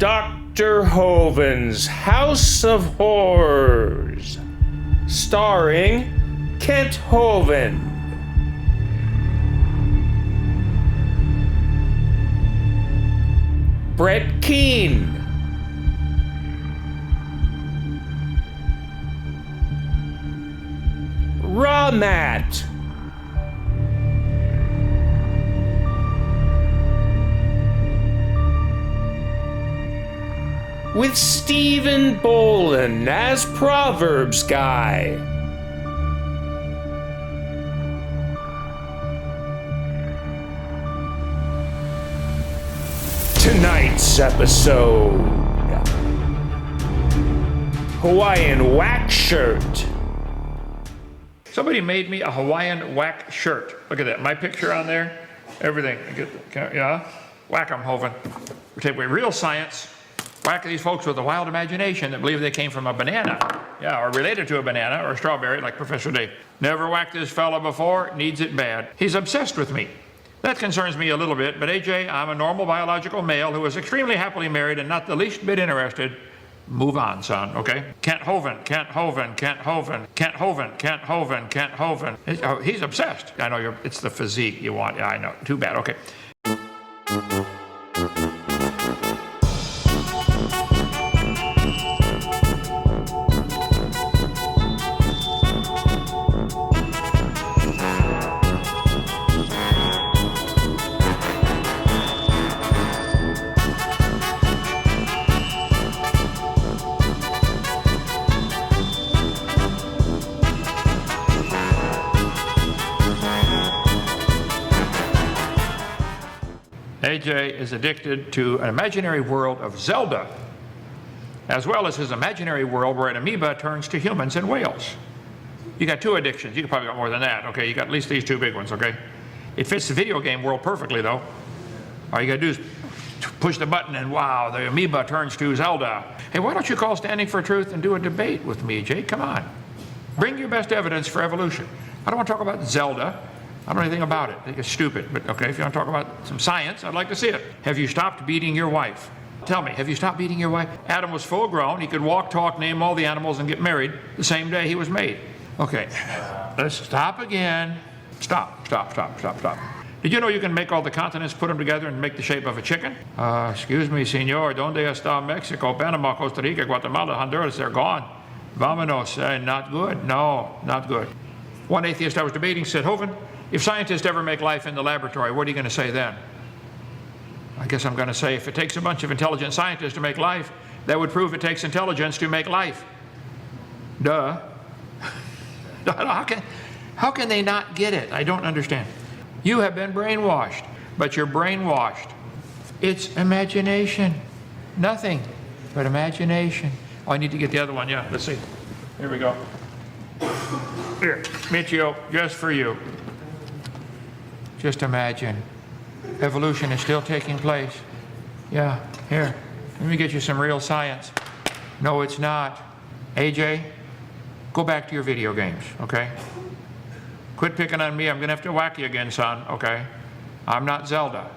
Dr. Hovind's House of Horrors, starring Kent Hovind. Brett Keane, Ramat, with Stephen Bowlin as Proverbs Guy. Tonight's episode: Hawaiian wax shirt. Somebody made me a Hawaiian whack shirt. Look at that, my picture on there, everything. Yeah, whack 'em, Hovind. We take away real science, whack these folks with a wild imagination that believe they came from a banana, yeah, or related to a banana or a strawberry, like Professor Dave. Never whacked this fella before, needs it bad. He's obsessed with me. That concerns me a little bit, but AJ, I'm a normal biological male who is extremely happily married and not the least bit interested. Move on, son, okay? Kent Hovind, Kent Hovind, Kent Hovind, Kent Hovind, Kent Hovind, Kent Hovind. He's obsessed. I know it's the physique you want. Yeah, I know. Too bad. Okay. AJ is addicted to an imaginary world of Zelda, as well as his imaginary world where an amoeba turns to humans and whales. You got two addictions. You probably got more than that, okay? You got at least these two big ones, okay? It fits the video game world perfectly, though. All you gotta do is push the button and wow, the amoeba turns to Zelda. Hey, why don't you call Standing for Truth and do a debate with me, AJ? Come on. Bring your best evidence for evolution. I don't want to talk about Zelda. I don't know anything about it. I think it's stupid, but okay, if you want to talk about some science, I'd like to see it. Have you stopped beating your wife? Tell me, have you stopped beating your wife? Adam was full grown. He could walk, talk, name all the animals, and get married the same day he was made. Okay, let's stop again. Stop. Did you know you can make all the continents, put them together, and make the shape of a chicken? Excuse me, senor, ¿Dónde está Mexico, Panama, Costa Rica, Guatemala, Honduras? They're gone. Vámonos. Not good. No, not good. One atheist I was debating said, Hovind, if scientists ever make life in the laboratory, what are you going to say then? I guess I'm going to say if it takes a bunch of intelligent scientists to make life, that would prove it takes intelligence to make life. Duh. How can they not get it? I don't understand. You have been brainwashed, but you're brainwashed. It's imagination. Nothing but imagination. Oh, I need to get the other one. Yeah, let's see. Here we go. Here, Michio, just for you. Just imagine. Evolution is still taking place. Yeah, here. Let me get you some real science. No, it's not. AJ, go back to your video games, okay? Quit picking on me. I'm going to have to whack you again, son, okay? I'm not Zelda.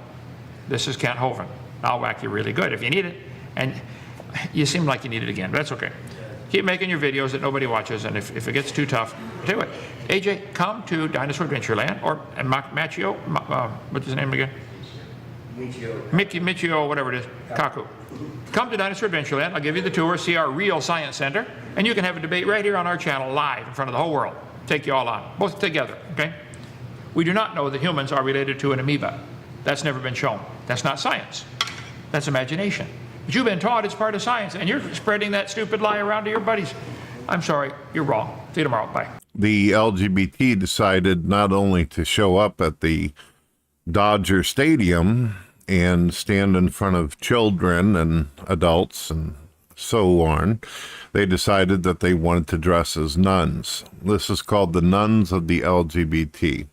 This is Kent Hovind. I'll whack you really good if you need it. And you seem like you need it again, but that's okay. Keep making your videos that nobody watches, and if it gets too tough, do it. AJ, come to Dinosaur Adventureland, or Machio, what's his name again? Michio, whatever it is, Kaku. Come to Dinosaur Adventureland, I'll give you the tour, see our real science center, and you can have a debate right here on our channel, live, in front of the whole world. Take you all on, both together, okay? We do not know that humans are related to an amoeba. That's never been shown. That's not science. That's imagination. But you've been taught it's part of science, and you're spreading that stupid lie around to your buddies. I'm sorry, you're wrong. See you tomorrow. Bye. The LGBT decided not only to show up at the Dodger Stadium and stand in front of children and adults and so on, they decided that they wanted to dress as nuns. This is called the Nuns of the LGBT.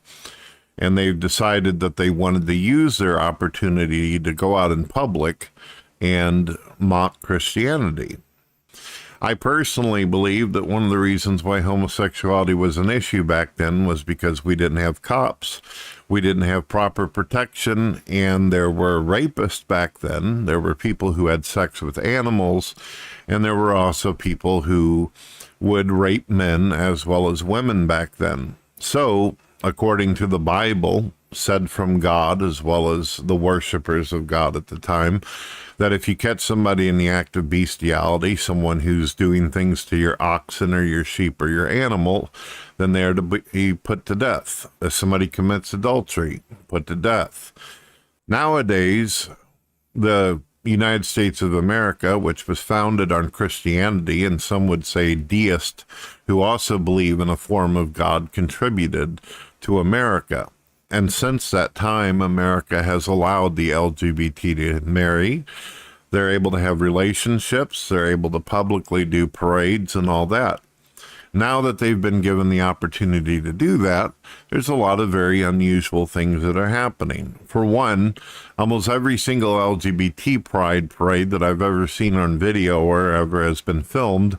And they've decided that they wanted to use their opportunity to go out in public and mock Christianity. I personally believe that one of the reasons why homosexuality was an issue back then was because we didn't have cops. We didn't have proper protection, and there were rapists back then. There were people who had sex with animals, and there were also people who would rape men as well as women back then. So, according to the Bible, said from God as well as the worshipers of God at the time, that if you catch somebody in the act of bestiality, someone who's doing things to your oxen or your sheep or your animal, then they're to be put to death. If somebody commits adultery, put to death. Nowadays, the United States of America, which was founded on Christianity, and some would say deists who also believe in a form of God, contributed to America. And since that time, America has allowed the LGBT to marry. They're able to have relationships. They're able to publicly do parades and all that. Now that they've been given the opportunity to do that, there's a lot of very unusual things that are happening. For one, almost every single LGBT pride parade that I've ever seen on video or ever has been filmed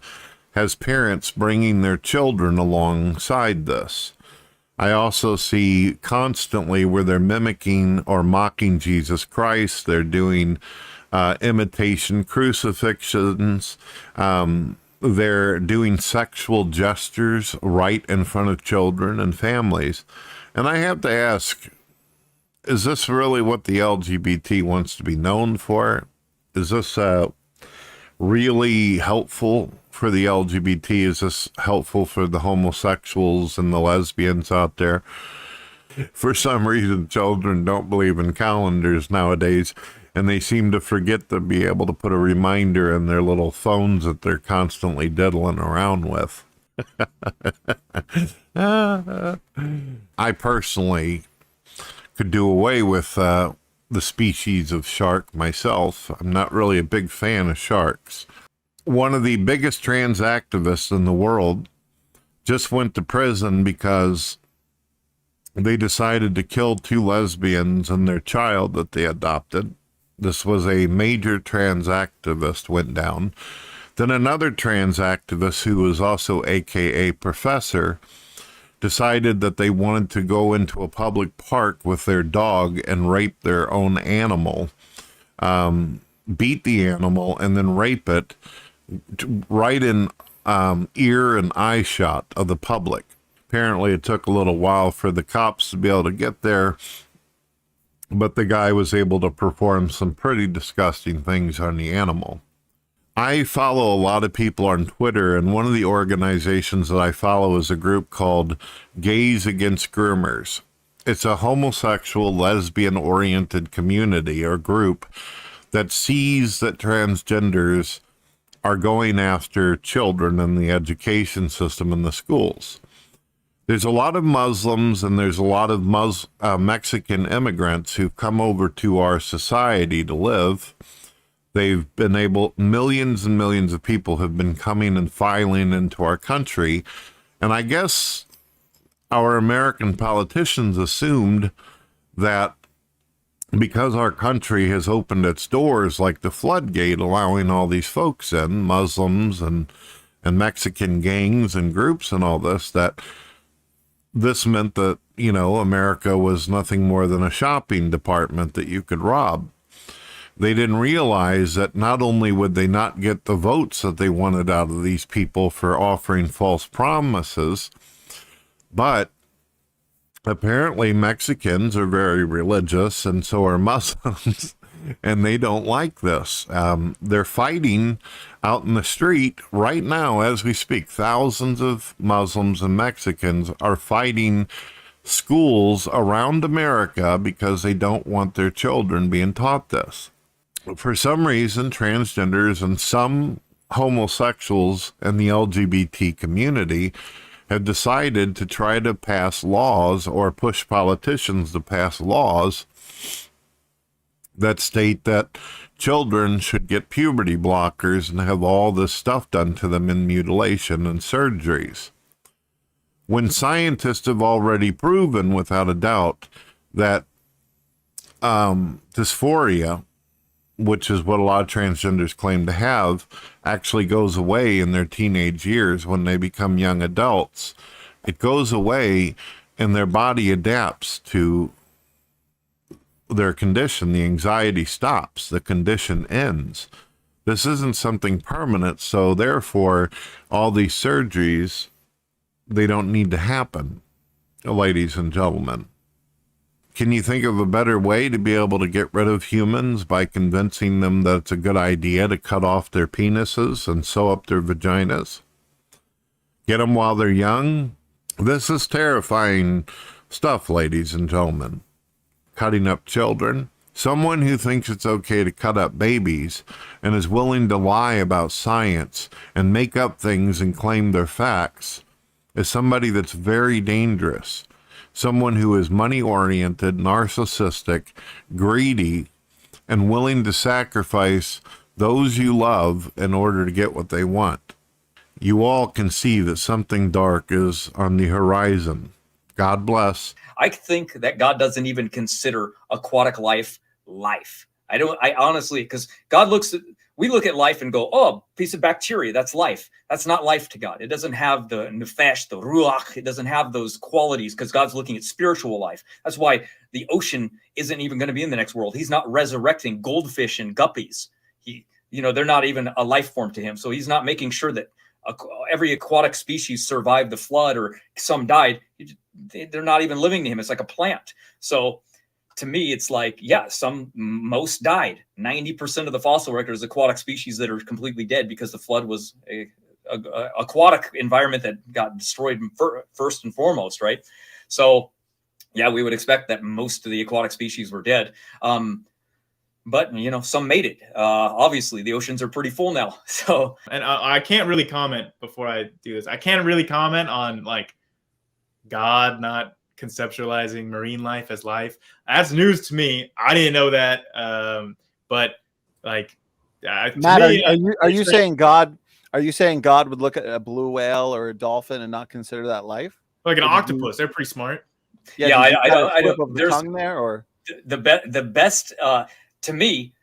has parents bringing their children alongside this. I also see constantly where they're mimicking or mocking Jesus Christ. They're doing imitation crucifixions. They're doing sexual gestures right in front of children and families. And I have to ask, is this really what the LGBT wants to be known for? Is this really helpful for the LGBT? Is this helpful for the homosexuals and the lesbians out there? For some reason, children don't believe in calendars nowadays, and they seem to forget to be able to put a reminder in their little phones that they're constantly diddling around with. I personally could do away with the species of shark myself. I'm not really a big fan of sharks. One of the biggest trans activists in the world just went to prison because they decided to kill 2 lesbians and their child that they adopted. This was a major trans activist went down. Then another trans activist who was also AKA professor decided that they wanted to go into a public park with their dog and rape their own animal, beat the animal, and then rape it right in ear and eye shot of the public. Apparently it took a little while for the cops to be able to get there, but the guy was able to perform some pretty disgusting things on the animal. I follow a lot of people on Twitter, and one of the organizations that I follow is a group called Gays Against Groomers. It's a homosexual, lesbian-oriented community or group that sees that transgenders are going after children in the education system in the schools. There's a lot of Muslims and there's a lot of Mexican immigrants who've come over to our society to live. They've been able, millions and millions of people have been coming and filing into our country. And I guess our American politicians assumed that because our country has opened its doors like the floodgate, allowing all these folks in, Muslims and Mexican gangs and groups and all this, that this meant that, you know, America was nothing more than a shopping department that you could rob. They didn't realize that not only would they not get the votes that they wanted out of these people for offering false promises, but apparently Mexicans are very religious and so are Muslims, and they don't like this. They're fighting out in the street right now as we speak. Thousands of Muslims and Mexicans are fighting schools around America because they don't want their children being taught this. For some reason, transgenders and some homosexuals and the LGBT community have decided to try to pass laws or push politicians to pass laws that state that children should get puberty blockers and have all this stuff done to them in mutilation and surgeries. When scientists have already proven without a doubt that dysphoria, which is what a lot of transgenders claim to have, actually goes away in their teenage years when they become young adults. It goes away and their body adapts to their condition. The anxiety stops. The condition ends. This isn't something permanent, so therefore all these surgeries, they don't need to happen, ladies and gentlemen. Can you think of a better way to be able to get rid of humans by convincing them that it's a good idea to cut off their penises and sew up their vaginas? Get them while they're young? This is terrifying stuff, ladies and gentlemen. Cutting up children. Someone who thinks it's okay to cut up babies and is willing to lie about science and make up things and claim they're facts is somebody that's very dangerous. Someone who is money-oriented, narcissistic, greedy, and willing to sacrifice those you love in order to get what they want. You all can see that something dark is on the horizon. God bless. I think that God doesn't even consider aquatic life. I honestly, because we look at life and go, oh, a piece of bacteria, that's life. That's not life to God. It doesn't have the nefesh, the ruach. It doesn't have those qualities because God's looking at spiritual life. That's why the ocean isn't even going to be in the next world. He's not resurrecting goldfish and guppies. They're not even a life form to him. So he's not making sure that every aquatic species survived the flood or some died. They're not even living to him. It's like a plant. So to me, it's like, yeah, most died. 90% of the fossil record is aquatic species that are completely dead because the flood was a aquatic environment that got destroyed first and foremost, right? So, yeah, we would expect that most of the aquatic species were dead. But, some made it. Obviously, the oceans are pretty full now. So, and I can't really comment before I do this. I can't really comment on like God not conceptualizing marine life as life. That's news to me. I didn't know that. But like, Matt, are you saying God? Are you saying God would look at a blue whale or a dolphin and not consider that life? Like an octopus, they're pretty smart. Yeah, I don't. There's tongue there, or the best to me.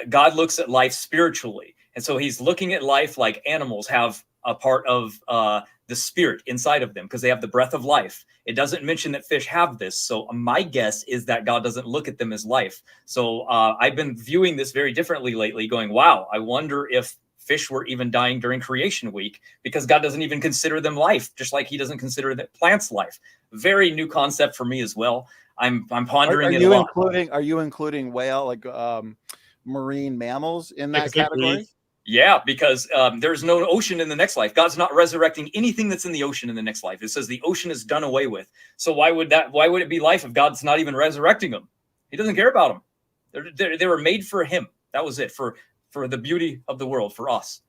God looks at life spiritually, and so he's looking at life like animals have a part of the spirit inside of them because they have the breath of life. It doesn't mention that fish have this. So my guess is that God doesn't look at them as life. So I've been viewing this very differently lately, going, wow, I wonder if fish were even dying during creation week because God doesn't even consider them life, just like he doesn't consider that plants life. Very new concept for me as well. I'm pondering it a lot. Are you including whale, like marine mammals in that category? Yeah, because there's no ocean in the next life. God's not resurrecting anything that's in the ocean in the next life. It says the ocean is done away with. So why would it be life if God's not even resurrecting them? He doesn't care about them. They were made for him. That was it, for the beauty of the world, for us.